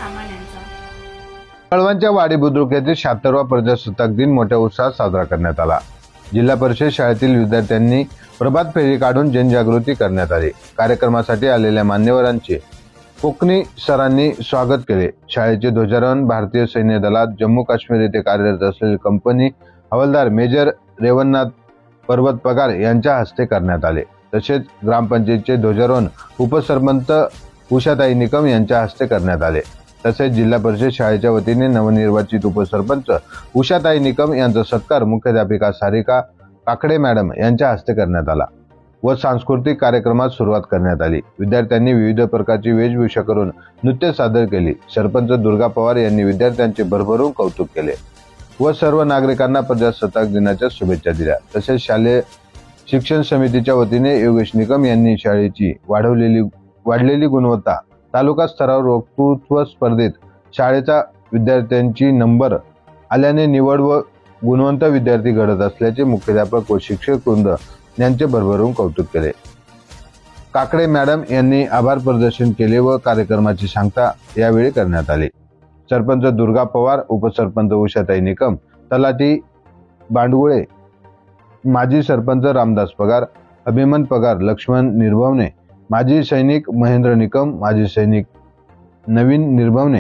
सामान यांचा। कळवणच्या वाडी बुद्रुक येथे 76वा प्रजासत्ताक दिन मोठ्या उत्साहात साजरा करण्यात आला। जिल्हा परिषद शाळेतील विद्यार्थ्यांनी प्रभात फेरी काढून जनजागृती करण्यात आली। कार्यक्रमासाठी आलेल्या मान्यवरांचे कोकणी सरांनी स्वागत केले। शाळेचे ध्वजारोहण भारतीय सैन्य दलात जम्मू काश्मीर येथे कार्यरत असलेले कंपनी हवालदार मेजर रेवन्नाथ पर्वत पगार यांच्या हस्ते करण्यात आले। तसेच ग्रामपंचायतीचे ध्वजारोहण उपसरपंच उषाताई निकम यांच्या हस्ते करण्यात आले। तसेच जिल्हा परिषद शाळेच्या वतीने नवनिर्वाचित उपसरपंच उषाताई निकम यांचा सत्कार मुख्याध्यापिका सारिका काकडे मॅडम यांच्या हस्ते करण्यात आला व सांस्कृतिक कार्यक्रमात सुरुवात करण्यात आली। विद्यार्थ्यांनी विविध प्रकारची वेशभूषा करून नृत्य सादर केली। सरपंच दुर्गा पवार यांनी विद्यार्थ्यांचे भरभरून कौतुक केले व सर्व नागरिकांना प्रजासत्ताक दिनाच्या शुभेच्छा दिल्या। तसेच शालेय शिक्षण समितीच्या वतीने योगेश निकम यांनी शाळेची वाढलेली गुणवत्ता तालुका स्तरावर वक्तृत्व स्पर्धेत शाळेचा विद्यार्थ्यांची नंबर आल्याने निवड व गुणवंत विद्यार्थी घडत असल्याचे मुख्याध्यापक व शिक्षक वृंद यांचे भरभरून कौतुक केले। काकडे मॅडम यांनी आभार प्रदर्शन केले व कार्यक्रमाची सांगता यावेळी करण्यात आली। सरपंच दुर्गा पवार, उपसरपंच उषाताई निकम, तलाठी बांडगुळे, माजी सरपंच रामदास पगार, अभिमन पगार, लक्ष्मण निर्भवने, माजी सैनिक महेंद्र निकम, माजी सैनिक नवीन निर्भवने,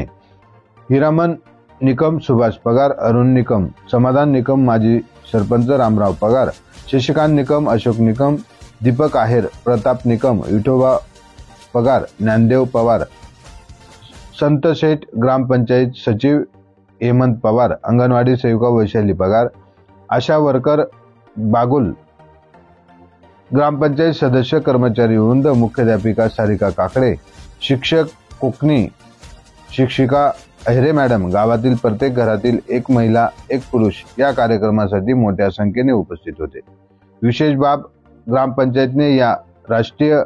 हिरामन निकम, सुभाष पगार, अरुण निकम, समाधान निकम, माजी सरपंच रामराव पगार, शशिकांत निकम, अशोक निकम, दीपक आहेर, प्रताप निकम, विठोबा पगार, ज्ञानदेव पवार, संत शेठ, ग्रामपंचायत सचिव हेमंत पवार, अंगणवाडी सेविका वैशाली पगार, आशा वर्कर बागुल, ग्रामपंचायत सदस्य कर्मचारी वृंद, मुख्याध्यापिका सारिका काकडे, शिक्षक कोकणी शिक्षिका अहिरे मॅडम, गावातील प्रत्येक घरातील एक महिला एक पुरुष या कार्यक्रमासाठी मोठ्या संख्येने उपस्थित होते। विशेष बाब, ग्रामपंचायतने या राष्ट्रीय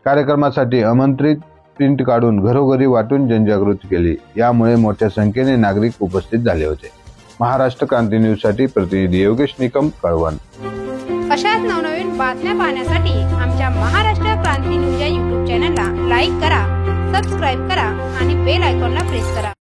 कार्यक्रमासाठी आमंत्रित प्रिंट काढून घरोघरी वाटून जनजागृती केली। यामुळे मोठ्या संख्येने नागरिक उपस्थित झाले होते। महाराष्ट्र क्रांती न्यूज साठी प्रतिनिधी योगेश निकम, कळवण। अशाच नवनवीन बातम्या पाहण्यासाठी आमच्या महाराष्ट्र क्रांती न्यूज या YouTube चॅनलला लाईक करा, सबस्क्राईब करा आणि बेल आयकॉनला प्रेस करा।